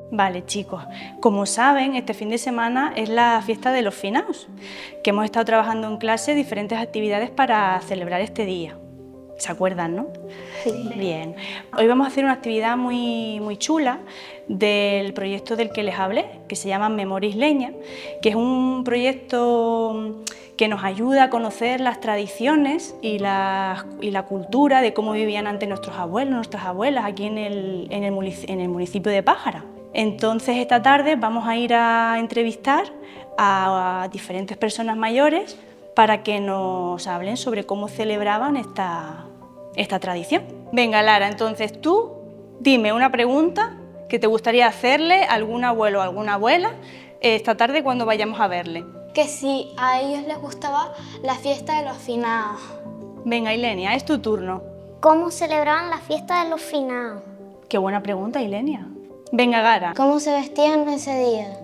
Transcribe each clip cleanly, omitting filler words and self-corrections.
Vale, chicos, como saben, este fin de semana es la fiesta de los finaos, que hemos estado trabajando en clase diferentes actividades para celebrar este día. ¿Se acuerdan, no? Sí. Bien. Hoy vamos a hacer una actividad muy chula del proyecto del que les hablé, que se llama Memoria Isleña, que es un proyecto que nos ayuda a conocer las tradiciones y la cultura de cómo vivían antes nuestros abuelos, nuestras abuelas, aquí en el municipio de Pájara. Entonces, esta tarde vamos a ir a entrevistar a diferentes personas mayores para que nos hablen sobre cómo celebraban esta tradición. Venga, Lara, entonces tú dime una pregunta que te gustaría hacerle a algún abuelo o alguna abuela esta tarde cuando vayamos a verle. Que si a ellos les gustaba la fiesta de los finados. Venga, Ilenia, es tu turno. ¿Cómo celebraban la fiesta de los finados? Qué buena pregunta, Ilenia. Venga, Gara. ¿Cómo se vestían ese día?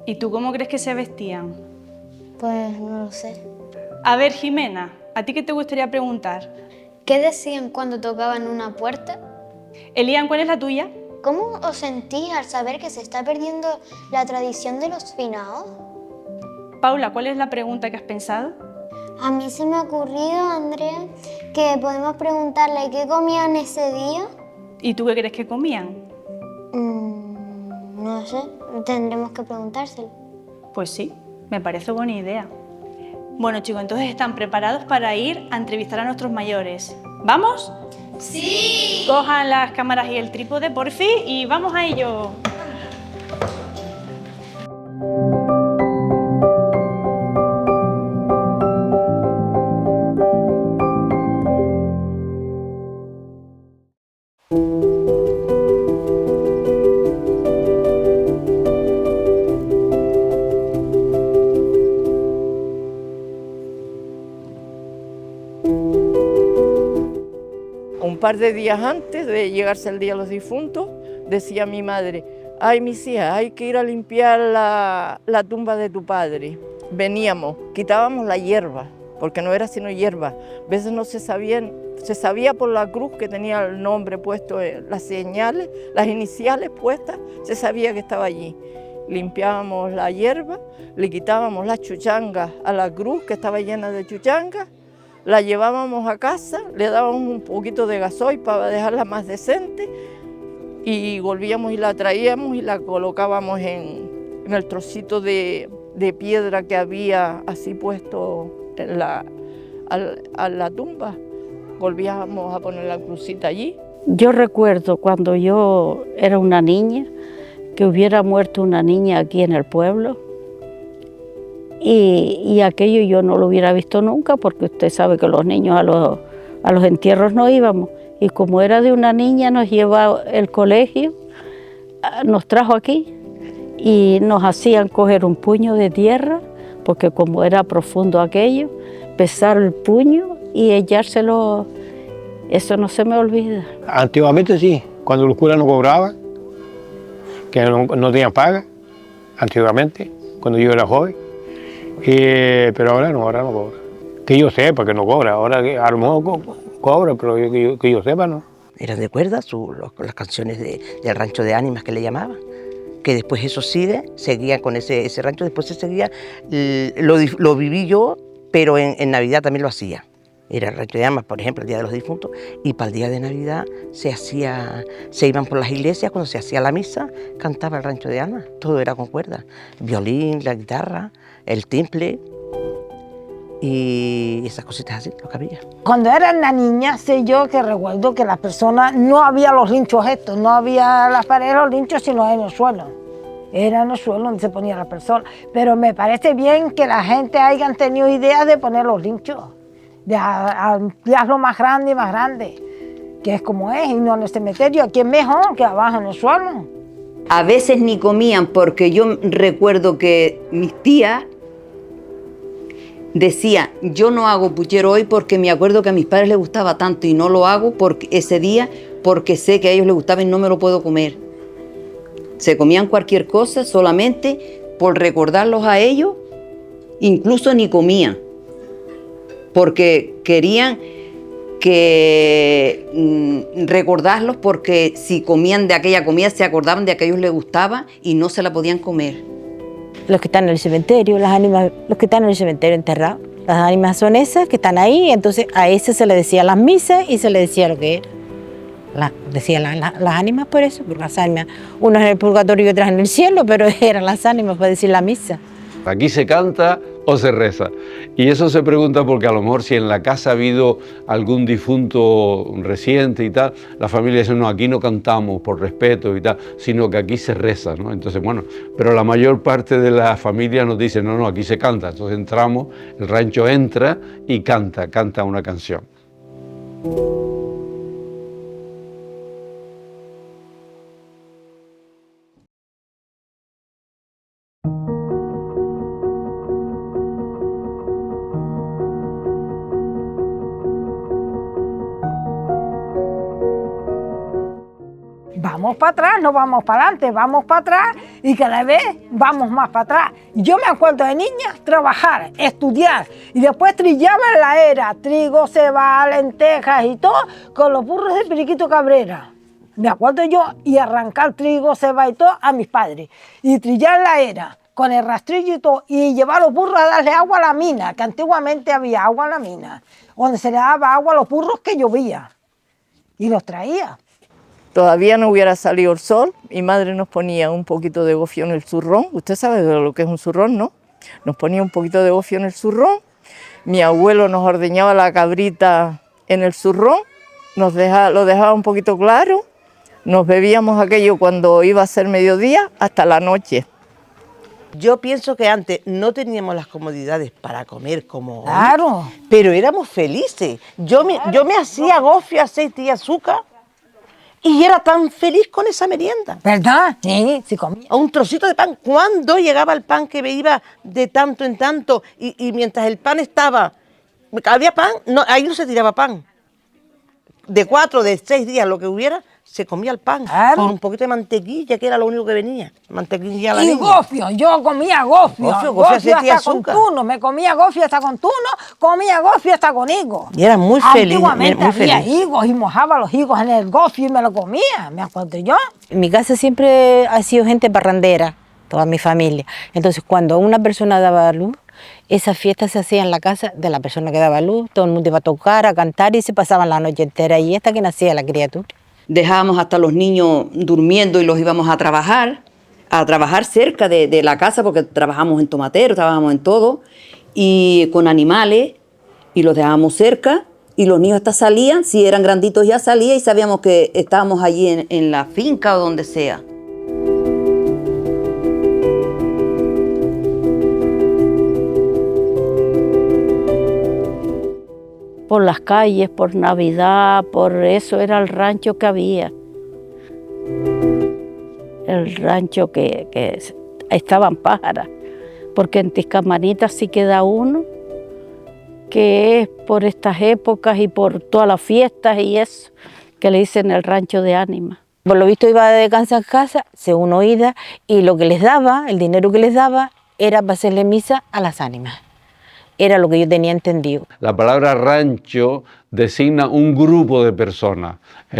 ¿Y tú cómo crees que se vestían? Pues no lo sé. A ver, Jimena, ¿a ti qué te gustaría preguntar? ¿Qué decían cuando tocaban una puerta? Elian, ¿cuál es la tuya? ¿Cómo os sentís al saber que se está perdiendo la tradición de los finados? Paula, ¿cuál es la pregunta que has pensado? A mí se me ha ocurrido, Andrea, que podemos preguntarle qué comían ese día. ¿Y tú qué crees que comían? No sé, tendremos que preguntárselo. Pues sí, me parece buena idea. Bueno, chicos, entonces ¿están preparados para ir a entrevistar a nuestros mayores? ¿Vamos? ¡Sí! Cojan las cámaras y el trípode, por fin, y vamos a ello. Un par de días antes de llegarse el Día de los Difuntos, decía mi madre: ay, mis hijas, hay que ir a limpiar la tumba de tu padre. Veníamos, quitábamos la hierba, porque no era sino hierba. A veces no se sabían, se sabía por la cruz que tenía el nombre puesto, las señales, las iniciales puestas, se sabía que estaba allí. Limpiábamos la hierba, le quitábamos las chuchangas a la cruz, que estaba llena de chuchangas, la llevábamos a casa, le dábamos un poquito de gasoil para dejarla más decente y volvíamos y la traíamos y la colocábamos en el trocito de piedra que había así puesto a la tumba. Volvíamos a poner la crucita allí. Yo recuerdo cuando yo era una niña, que hubiera muerto una niña aquí en el pueblo, y aquello yo no lo hubiera visto nunca, porque usted sabe que los niños a los entierros no íbamos, y como era de una niña nos llevaba el colegio, nos trajo aquí y nos hacían coger un puño de tierra, porque como era profundo aquello, pesar el puño y echárselo. Eso no se me olvida. Antiguamente sí, cuando los curas no cobraban, que no tenían paga, antiguamente, cuando yo era joven. Pero ahora no cobra. Que yo sepa que no cobra, ahora a lo mejor cobra, pero que yo sepa no. Eran de cuerda, las canciones del rancho de ánimas que le llamaban, que después eso seguía con ese rancho, después se seguía, lo viví yo, pero en Navidad también lo hacía. Era el rancho de ánimas, por ejemplo, el Día de los Difuntos, y para el día de Navidad se iban por las iglesias, cuando se hacía la misa, cantaba el rancho de ánimas, todo era con cuerda, el violín, la guitarra, el timple y esas cositas así, lo que había. Cuando era una niña, sé yo que recuerdo que las personas, no había los linchos estos, no había las paredes de los linchos, sino en el suelo. Era en el suelo donde se ponía la persona. Pero me parece bien que la gente hayan tenido ideas de poner los linchos, de ampliarlo más grande, que es como es, y no en el cementerio. Aquí es mejor que abajo en el suelo. A veces ni comían, porque yo recuerdo que mis tías decían, yo no hago puchero hoy porque me acuerdo que a mis padres les gustaba tanto y no lo hago porque ese día porque sé que a ellos les gustaba y no me lo puedo comer. Se comían cualquier cosa solamente por recordarlos a ellos, incluso ni comían, porque querían recordarlos, porque si comían de aquella comida se acordaban de que a ellos les gustaba y no se la podían comer. Los que están en el cementerio, las ánimas, los que están en el cementerio enterrados, las ánimas son esas que están ahí, entonces a ese se le decía las misas y se le decía lo que era. Decían las ánimas por eso, porque las ánimas, unas en el purgatorio y otras en el cielo, pero eran las ánimas para decir la misa. Aquí se canta o se reza. Y eso se pregunta porque a lo mejor si en la casa ha habido algún difunto reciente y tal, la familia dice, no, aquí no cantamos por respeto y tal, sino que aquí se reza, ¿no? Entonces, bueno, pero la mayor parte de la familia nos dice, no, aquí se canta. Entonces entramos, el rancho entra y canta una canción. Vamos para atrás, no vamos para adelante, vamos para atrás y cada vez vamos más para atrás. Yo me acuerdo de niña trabajar, estudiar y después trillaba en la era, trigo, ceba, lentejas y todo con los burros de Periquito Cabrera. Me acuerdo yo y arrancar trigo, ceba y todo a mis padres y trillar en la era con el rastrillo y todo y llevar los burros a darle agua a la mina, que antiguamente había agua en la mina, donde se le daba agua a los burros que llovía y los traía. Todavía no hubiera salido el sol, mi madre nos ponía un poquito de gofio en el zurrón, usted sabe lo que es un zurrón, ¿no? Nos ponía un poquito de gofio en el zurrón, mi abuelo nos ordeñaba la cabrita en el zurrón, lo dejaba un poquito claro, nos bebíamos aquello cuando iba a ser mediodía hasta la noche. Yo pienso que antes no teníamos las comodidades para comer como claro, hoy, pero éramos felices. Yo me hacía gofio, aceite y azúcar, y era tan feliz con esa merienda. ¿Verdad? Sí, sí comía. A un trocito de pan. ¿Cuándo llegaba el pan que me iba de tanto en tanto? Y mientras el pan estaba, había pan, no, ahí no se tiraba pan. De 4, de 6 días, lo que hubiera, se comía el pan. Claro. Con un poquito de mantequilla, que era lo único que venía. Mantequilla a la Y niña. gofio, yo comía gofio. Gofio, aceite y hasta con azúcar. tuno, me comía gofio hasta con tuno, comía gofio hasta con higos. Y era muy feliz. Antiguamente muy había feliz. higos y mojaba los higos en el gofio y me lo comía, me acuerdo yo. En mi casa siempre ha sido gente parrandera, toda mi familia. Entonces, cuando una persona daba a luz, esa fiesta se hacía en la casa de la persona que daba a luz, todo el mundo iba a tocar, a cantar y se pasaban la noche entera y hasta que nacía la criatura. Dejábamos hasta los niños durmiendo y los íbamos a trabajar cerca de la casa, porque trabajamos en tomatero, trabajamos en todo, y con animales, y los dejábamos cerca, y los niños hasta salían, si eran granditos ya salían, y sabíamos que estábamos allí en la finca o donde sea. Por las calles, por Navidad, por eso era el rancho que había. El rancho que estaban pájaras, porque en Tiscamanita sí queda uno, que es por estas épocas y por todas las fiestas y eso, que le dicen el rancho de ánimas. Por lo visto iba de casa en casa, según oída, y lo que les daba, el dinero que les daba, era para hacerle misa a las ánimas. Era lo que yo tenía entendido. La palabra rancho designa un grupo de personas.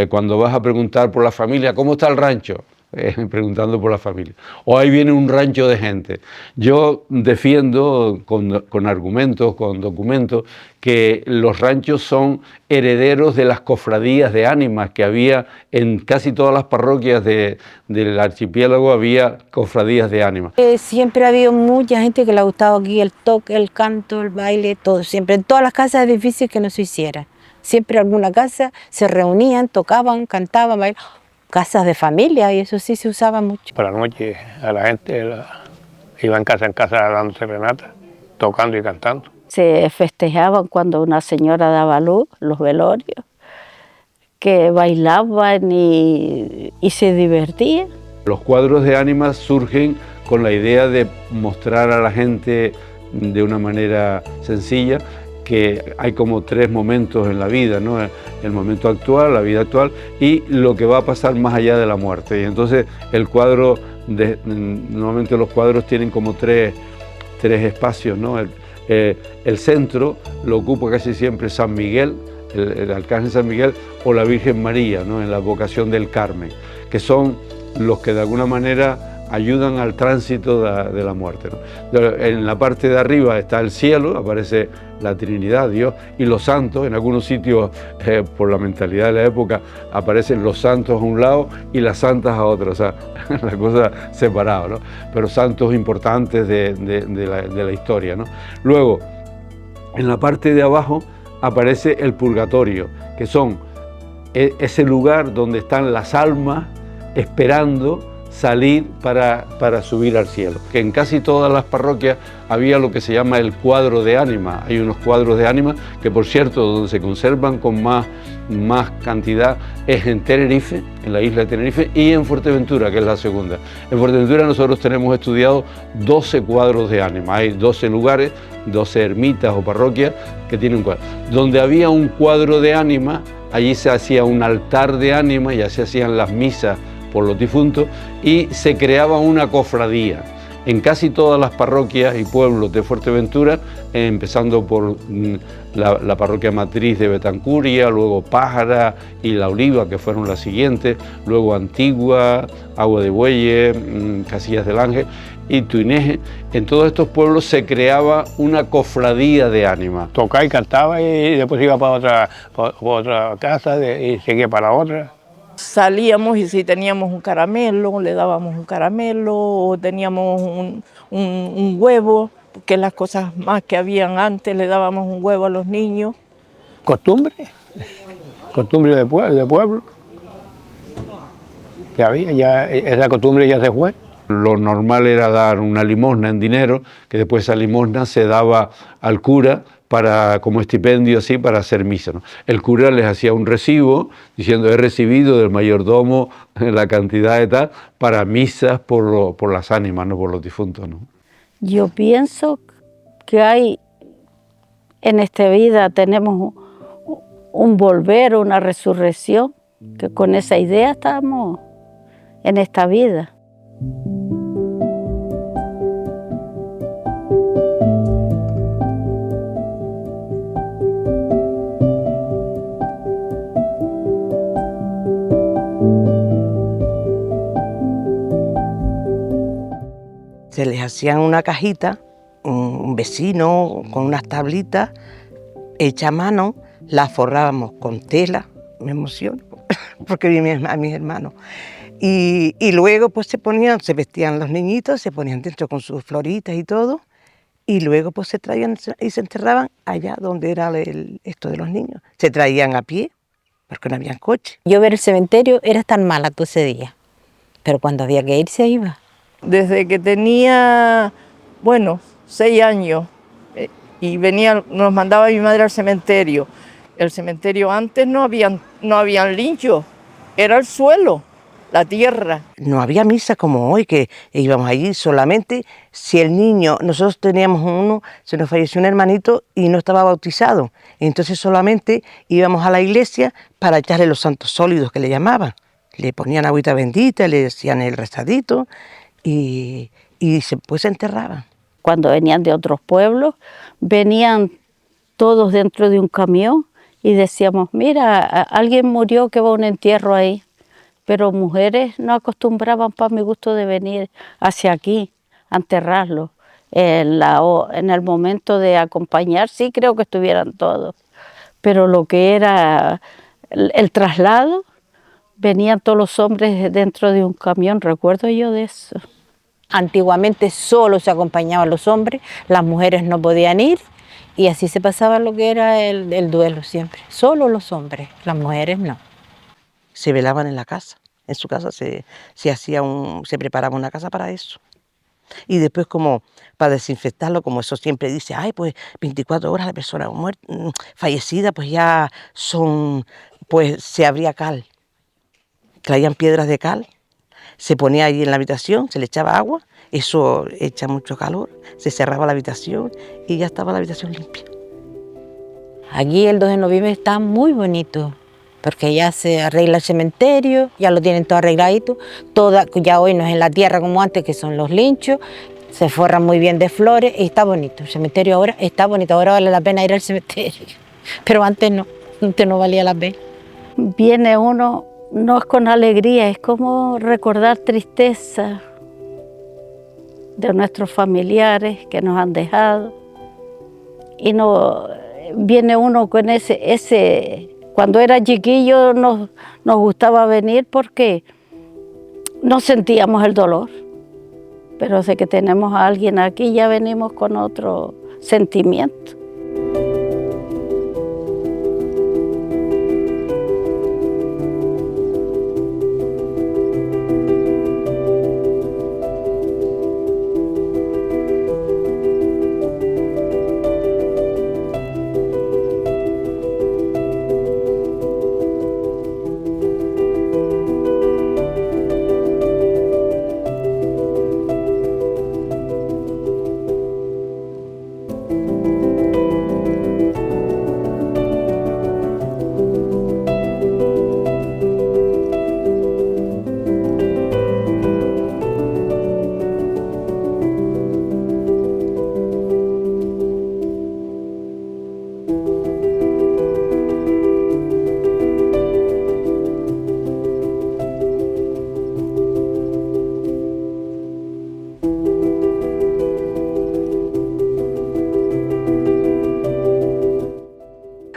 Cuando vas a preguntar por la familia, ¿cómo está el rancho? Preguntando por la familia. O ahí viene un rancho de gente. Yo defiendo con argumentos, con documentos, que los ranchos son herederos de las cofradías de ánimas que había en casi todas las parroquias del archipiélago, había cofradías de ánimas. Siempre ha habido mucha gente que le ha gustado aquí el toque, el canto, el baile, todo. Siempre en todas las casas es difícil que no se hiciera. Siempre en alguna casa se reunían, tocaban, cantaban, bailaban. Casas de familia, y eso sí se usaba mucho. Por la noche a la gente iba en casa dando serenata, tocando y cantando. Se festejaban cuando una señora daba luz, los velorios, que bailaban y se divertían. Los cuadros de ánimas surgen con la idea de mostrar a la gente de una manera sencilla que hay como tres momentos en la vida, ¿no? El momento actual, la vida actual y lo que va a pasar más allá de la muerte. Y entonces el cuadro, normalmente los cuadros tienen como tres espacios, ¿no? El centro lo ocupa casi siempre San Miguel, el Arcángel San Miguel o la Virgen María, ¿no? En la vocación del Carmen, que son los que de alguna manera ayudan al tránsito de la muerte, ¿no? En la parte de arriba está el cielo, aparece la Trinidad, Dios, y los santos. En algunos sitios, por la mentalidad de la época, aparecen los santos a un lado y las santas a otro, o sea, la cosa separada, ¿no? Pero santos importantes de la historia, ¿no? Luego, en la parte de abajo aparece el purgatorio, que son ese lugar donde están las almas esperando salir para subir al cielo. Que en casi todas las parroquias había lo que se llama el cuadro de ánima. Hay unos cuadros de ánima que, por cierto, donde se conservan con más cantidad es en Tenerife, en la isla de Tenerife, y en Fuerteventura, que es la segunda. En Fuerteventura nosotros tenemos estudiado 12 cuadros de ánima. Hay 12 lugares, 12 ermitas o parroquias que tienen un cuadro. Donde había un cuadro de ánima, allí se hacía un altar de ánima, ya se hacían las misas por los difuntos y se creaba una cofradía. En casi todas las parroquias y pueblos de Fuerteventura, empezando por la parroquia matriz de Betancuria, luego Pájara y La Oliva, que fueron las siguientes, luego Antigua, Agua de Bueyes, Casillas del Ángel y Tuineje, en todos estos pueblos se creaba una cofradía de ánima. Tocaba y cantaba y después iba para otra casa y seguía para otra. Salíamos y si teníamos un caramelo, le dábamos un caramelo, o teníamos un huevo, que las cosas más que habían antes, le dábamos un huevo a los niños. Costumbre de pueblo. Que había, ya esa costumbre ya se fue. Lo normal era dar una limosna en dinero, que después esa limosna se daba al cura como estipendio así para hacer misa, ¿no? El cura les hacía un recibo diciendo: he recibido del mayordomo la cantidad de tal para misas por las ánimas, no por los difuntos, ¿no? Yo pienso que hay en esta vida tenemos un volver, una resurrección, que con esa idea estamos en esta vida. Se les hacían una cajita, un vecino con unas tablitas hecha a mano, las forrábamos con tela, me emociono, porque vi a mis hermanos. Y luego pues se vestían los niñitos, se ponían dentro con sus floritas y todo, y luego pues se traían y se enterraban allá donde era esto de los niños. Se traían a pie, porque no había coche. Yo ver el cementerio era tan mala todo ese día, pero cuando había que ir se iba. Desde que tenía, 6 años, y nos mandaba mi madre al cementerio. El cementerio antes no habían linchos, era el suelo, la tierra. No había misa como hoy, que íbamos allí solamente si el niño, nosotros teníamos se nos falleció un hermanito y no estaba bautizado. Entonces solamente íbamos a la iglesia para echarle los santos sólidos que le llamaban. Le ponían agüita bendita, le decían el rezadito y pues se enterraban. Cuando venían de otros pueblos, venían todos dentro de un camión y decíamos: mira, alguien murió que va a un entierro ahí. Pero mujeres no acostumbraban, para mi gusto, de venir hacia aquí a enterrarlo. En el momento de acompañar, sí creo que estuvieran todos. Pero lo que era el traslado, venían todos los hombres dentro de un camión, recuerdo yo de eso. Antiguamente solo se acompañaban los hombres, las mujeres no podían ir y así se pasaba lo que era el duelo siempre. Solo los hombres, las mujeres no. Se velaban en la casa, en su casa se preparaba una casa para eso. Y después, como para desinfectarlo, como eso siempre dice, pues 24 horas la persona fallecida, pues ya se abría cal. Traían piedras de cal, se ponía ahí en la habitación, se le echaba agua, eso echa mucho calor, se cerraba la habitación y ya estaba la habitación limpia. Aquí el 2 de noviembre está muy bonito, porque ya se arregla el cementerio, ya lo tienen todo arregladito, ya hoy no es en la tierra como antes, que son los linchos, se forran muy bien de flores y está bonito. El cementerio ahora está bonito, ahora vale la pena ir al cementerio, pero antes no valía la pena. Viene uno, no es con alegría, es como recordar tristeza de nuestros familiares que nos han dejado. Y no viene uno con ese cuando era chiquillo nos gustaba venir porque no sentíamos el dolor. Pero desde que tenemos a alguien aquí ya venimos con otro sentimiento.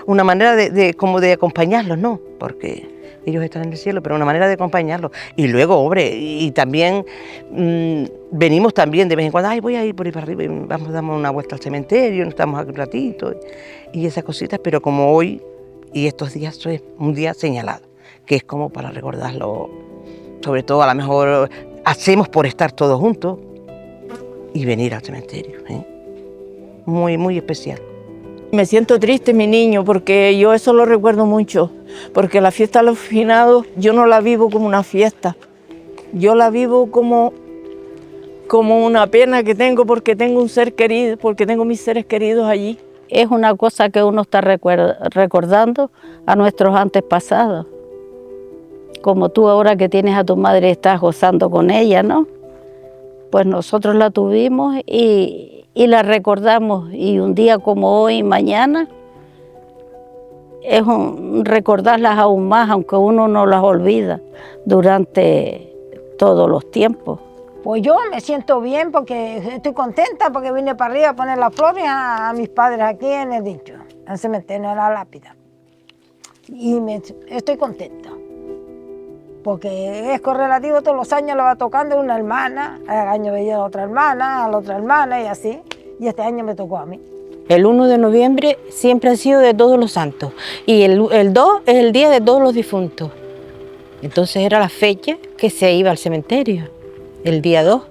Una manera como de acompañarlos, ¿no? Porque ellos están en el cielo, pero una manera de acompañarlos. Y luego, hombre, y también venimos también de vez en cuando, ay, voy a ir por ahí para arriba, y vamos a dar una vuelta al cementerio, nos estamos aquí un ratito, y esas cositas, pero como hoy y estos días es un día señalado, que es como para recordarlo, sobre todo a lo mejor hacemos por estar todos juntos y venir al cementerio, ¿eh? Muy, muy especial. Me siento triste, mi niño, porque yo eso lo recuerdo mucho, porque la fiesta de los finados yo no la vivo como una fiesta, yo la vivo como una pena que tengo porque tengo un ser querido, porque tengo mis seres queridos allí. Es una cosa que uno está recordando a nuestros antepasados, como tú ahora que tienes a tu madre y estás gozando con ella, ¿no? Pues nosotros la tuvimos y la recordamos, y un día como hoy, mañana, es recordarlas aún más, aunque uno no las olvida durante todos los tiempos. Pues yo me siento bien porque estoy contenta porque vine para arriba a poner las flores a mis padres aquí en el dicho, en el cementerio, en la lápida. Y estoy contenta. Porque es correlativo, todos los años le va tocando una hermana, al año veía a la otra hermana y así, y este año me tocó a mí. El 1 de noviembre siempre ha sido de todos los santos, y el 2 es el día de todos los difuntos. Entonces era la fecha que se iba al cementerio, el día 2.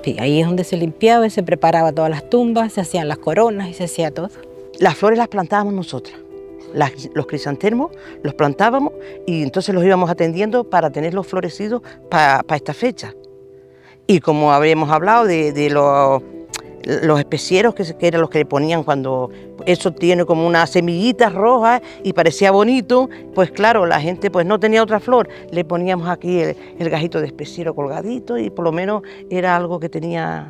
Y ahí es donde se limpiaba y se preparaba todas las tumbas, se hacían las coronas y se hacía todo. Las flores las plantábamos nosotras. Los crisantemos los plantábamos y entonces los íbamos atendiendo para tenerlos florecidos para esta fecha. Y como habíamos hablado de los especieros que eran los que le ponían cuando eso tiene como unas semillitas rojas y parecía bonito, pues claro, la gente pues no tenía otra flor, le poníamos aquí el gajito de especiero colgadito y por lo menos era algo que tenía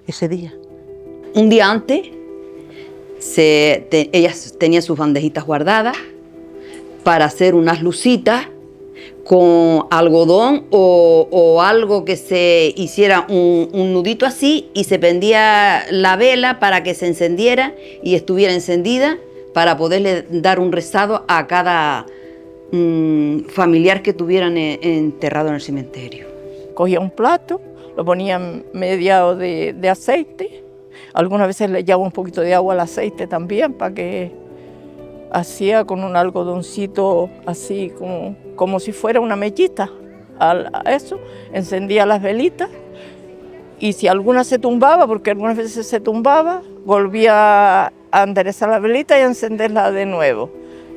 ese día. Un día antes, ellas tenían sus bandejitas guardadas para hacer unas lucitas con algodón o algo que se hiciera un nudito así y se prendía la vela para que se encendiera y estuviera encendida para poderle dar un rezado a cada familiar que tuvieran enterrado en el cementerio. Cogía un plato, lo ponía mediado de aceite. Algunas veces le echaba un poquito de agua al aceite también para que hacía con un algodoncito así como si fuera una mechita. A eso encendía las velitas y si alguna se tumbaba, porque algunas veces se tumbaba, volvía a enderezar la velita y a encenderla de nuevo.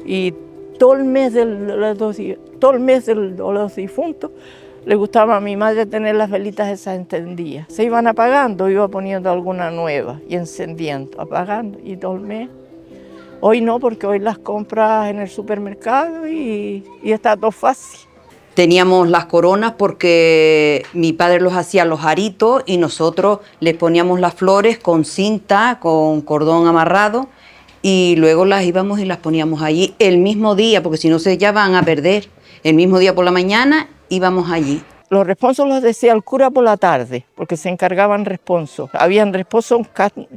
Y todo el mes de los difuntos Le gustaba a mi madre tener las velitas esas encendidas. Se iban apagando, iba poniendo alguna nueva y encendiendo, apagando y todo el mes. Hoy no, porque hoy las compras en el supermercado y está todo fácil. Teníamos las coronas porque mi padre los hacía los aritos y nosotros les poníamos las flores con cinta, con cordón amarrado y luego las íbamos y las poníamos allí el mismo día, porque si no se ya van a perder. El mismo día por la mañana íbamos allí. Los responsos los decía el cura por la tarde, porque se encargaban responsos. Habían responsos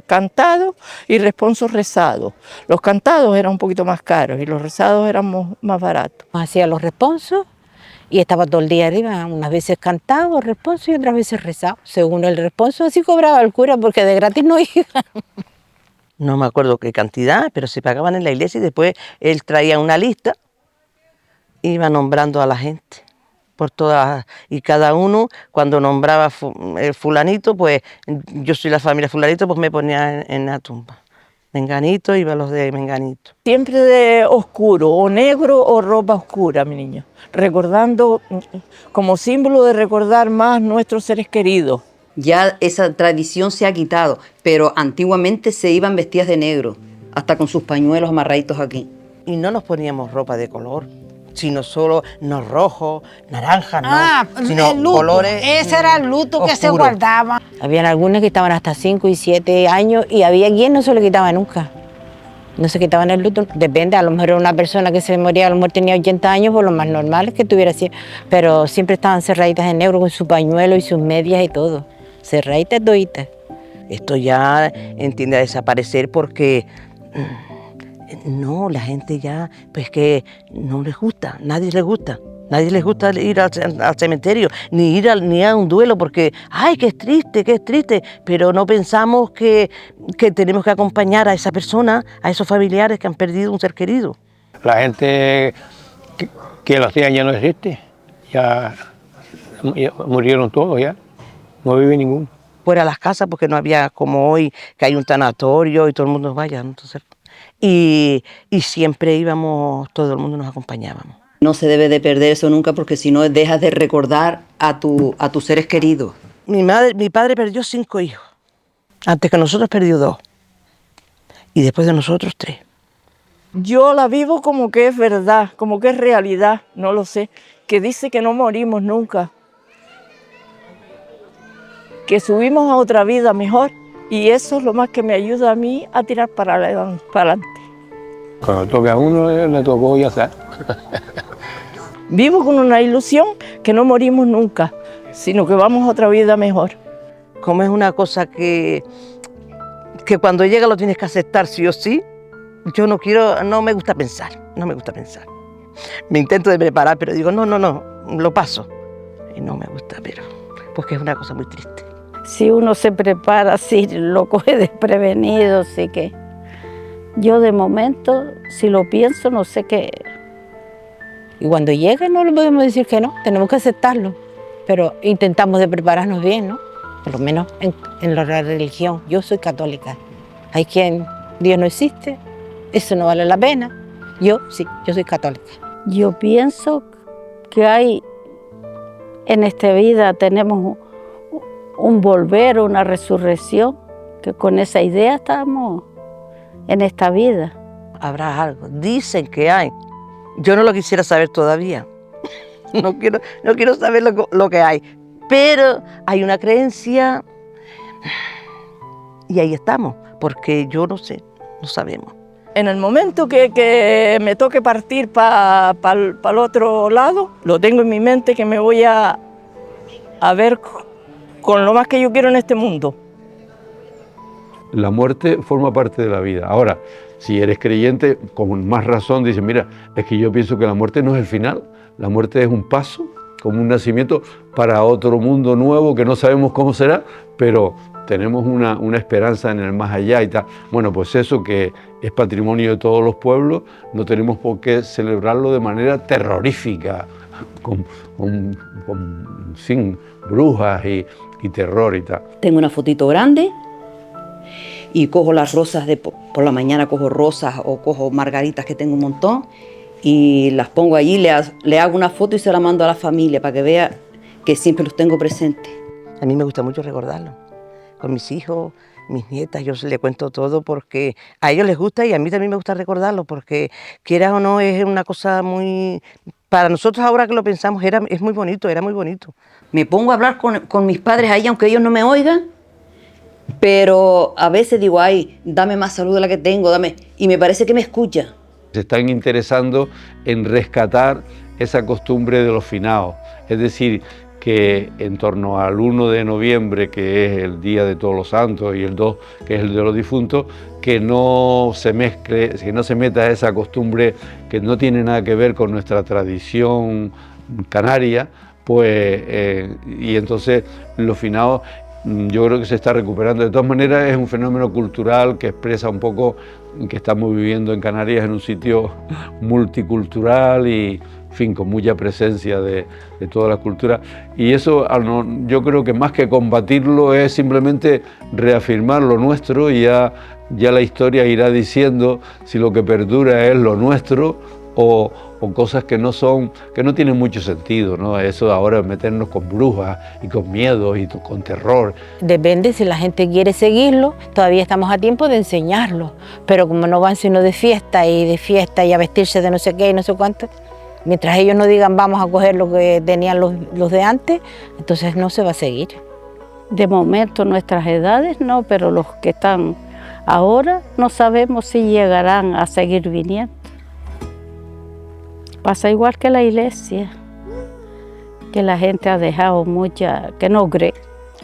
cantados y responsos rezados. Los cantados eran un poquito más caros y los rezados eran más baratos. Hacía los responsos y estaba todo el día arriba, unas veces cantado, responso y otras veces rezado. Según el responso, así cobraba el cura, porque de gratis no iba. No me acuerdo qué cantidad, pero se pagaban en la iglesia y después él traía una lista, iba nombrando a la gente por todas, y cada uno cuando nombraba el fulanito, pues yo soy la familia fulanito, pues me ponía en la tumba. Menganito, iba los de Menganito. Siempre de oscuro, o negro o ropa oscura, mi niño. Recordando, como símbolo de recordar más nuestros seres queridos. Ya esa tradición se ha quitado, pero antiguamente se iban vestidas de negro, hasta con sus pañuelos amarraditos aquí. Y no nos poníamos ropa de color, sino solo, no rojo, naranja, no, sino el luto, colores. ese era el luto que se oscuro. guardaba. Habían algunas que estaban hasta 5 y 7 años y había quien no se lo quitaba nunca. No se quitaban el luto, depende, a lo mejor una persona que se moría, a lo mejor tenía 80 años, pues lo más normal es que tuviera así, pero siempre estaban cerraditas en negro con su pañuelo y sus medias y todo, cerraditas toditas. Esto ya tiende a desaparecer porque no, la gente ya, pues que no les gusta, nadie les gusta. Nadie les gusta ir al cementerio, ni ir ni a un duelo, porque, ay, qué triste, pero no pensamos que tenemos que acompañar a esa persona, a esos familiares que han perdido un ser querido. La gente que lo hacía ya no existe, ya murieron todos ya, no vive ninguno. Fuera las casas, porque no había como hoy, que hay un tanatorio y todo el mundo vaya, entonces, y siempre íbamos, todo el mundo nos acompañábamos. No se debe de perder eso nunca porque si no dejas de recordar a tus seres queridos. Mi padre perdió 5 hijos. Antes que nosotros perdió 2. Y después de nosotros 3. Yo la vivo como que es verdad, como que es realidad, no lo sé. Que dice que no morimos nunca. Que subimos a otra vida mejor. Y eso es lo más que me ayuda a mí a tirar para adelante. Cuando toca a uno, le tocó ya está. Vivo con una ilusión que no morimos nunca, sino que vamos a otra vida mejor. Como es una cosa que cuando llega lo tienes que aceptar sí o sí, yo no me gusta pensar. Me intento de preparar, pero digo, no, lo paso. Y no me gusta, pero porque es una cosa muy triste. Si uno se prepara, sí, lo coge desprevenido, sí que... Yo de momento, si lo pienso, no sé qué. Y cuando llega no le podemos decir que no, tenemos que aceptarlo. Pero intentamos de prepararnos bien, ¿no? Por lo menos en la religión. Yo soy católica. Hay quien, Dios no existe, eso no vale la pena. Yo sí, yo soy católica. Yo pienso que hay, en esta vida tenemos un volver, una resurrección, que con esa idea estamos en esta vida. Habrá algo, dicen que hay. Yo no lo quisiera saber todavía. No quiero saber lo que hay. Pero hay una creencia y ahí estamos, porque yo no sé, no sabemos. En el momento que me toque partir para el otro lado, lo tengo en mi mente que me voy a ver con lo más que yo quiero en este mundo. La muerte forma parte de la vida. Ahora, si eres creyente, con más razón dices, mira, es que yo pienso que la muerte no es el final, la muerte es un paso, como un nacimiento para otro mundo nuevo que no sabemos cómo será, pero tenemos una esperanza en el más allá y tal. Bueno, pues eso que es patrimonio de todos los pueblos, no tenemos por qué celebrarlo de manera terrorífica, sin brujas y terror y tal. Tengo una fotito grande y cojo las rosas, por la mañana cojo rosas o cojo margaritas que tengo un montón y las pongo allí, le hago una foto y se la mando a la familia para que vea que siempre los tengo presentes. A mí me gusta mucho recordarlo. Con mis hijos, mis nietas, yo les cuento todo porque a ellos les gusta y a mí también me gusta recordarlo porque, quieras o no, es una cosa muy... Para nosotros ahora que lo pensamos, es muy bonito, era muy bonito. Me pongo a hablar con mis padres ahí, aunque ellos no me oigan, pero a veces digo, ay, dame más salud de la que tengo, dame... Y me parece que me escucha. Se están interesando en rescatar esa costumbre de los finaos, es decir, que en torno al 1 de noviembre, que es el Día de Todos los Santos, y el 2, que es el de los difuntos, que no se mezcle, que no se meta esa costumbre que no tiene nada que ver con nuestra tradición canaria, pues, y entonces los finaos yo creo que se está recuperando. De todas maneras es un fenómeno cultural que expresa un poco que estamos viviendo en Canarias en un sitio multicultural y, en fin, con mucha presencia de toda la cultura. Y eso yo creo que más que combatirlo es simplemente reafirmar lo nuestro y ya la historia irá diciendo si lo que perdura es lo nuestro o cosas que no tienen mucho sentido, ¿no? Eso ahora meternos con brujas y con miedo y con terror. Depende, si la gente quiere seguirlo, todavía estamos a tiempo de enseñarlo, pero como no van sino de fiesta y a vestirse de no sé qué y no sé cuánto, mientras ellos no digan vamos a coger lo que tenían los de antes, entonces no se va a seguir. De momento nuestras edades no, pero los que están ahora no sabemos si llegarán a seguir viniendo. Pasa igual que la iglesia, que la gente ha dejado mucha, que no cree.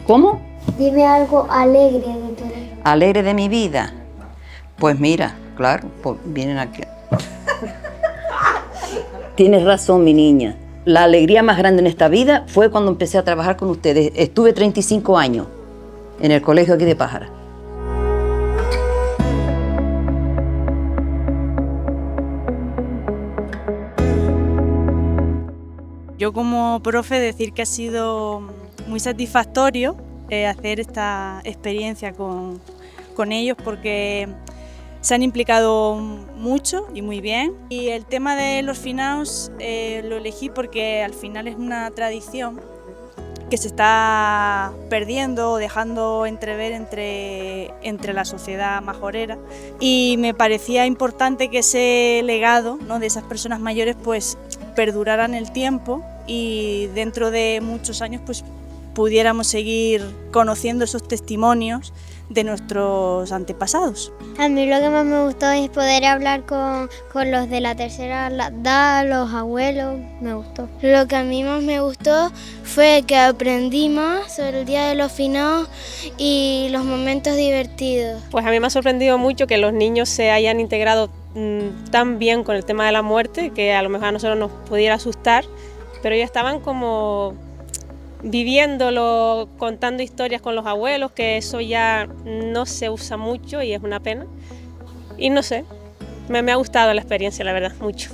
¿Cómo? Dime algo alegre de tu vida. ¿Alegre de mi vida? Pues mira, claro, pues vienen aquí. Tienes razón, mi niña. La alegría más grande en esta vida fue cuando empecé a trabajar con ustedes. Estuve 35 años en el colegio aquí de Pájara. Yo como profe decir que ha sido muy satisfactorio hacer esta experiencia con ellos porque se han implicado mucho y muy bien. Y el tema de los finaos lo elegí porque al final es una tradición que se está perdiendo o dejando entrever entre la sociedad majorera, y me parecía importante que ese legado, ¿no?, de esas personas mayores pues perdurara en el tiempo y dentro de muchos años pues pudiéramos seguir conociendo esos testimonios de nuestros antepasados. A mí lo que más me gustó es poder hablar con los de la tercera edad, los abuelos, me gustó. Lo que a mí más me gustó fue que aprendí más sobre el Día de los Finados y los momentos divertidos. Pues a mí me ha sorprendido mucho que los niños se hayan integrado tan bien con el tema de la muerte, que a lo mejor a nosotros nos pudiera asustar, pero ellos estaban como viviéndolo, contando historias con los abuelos, que eso ya no se usa mucho y es una pena. Y no sé, me ha gustado la experiencia, la verdad, mucho.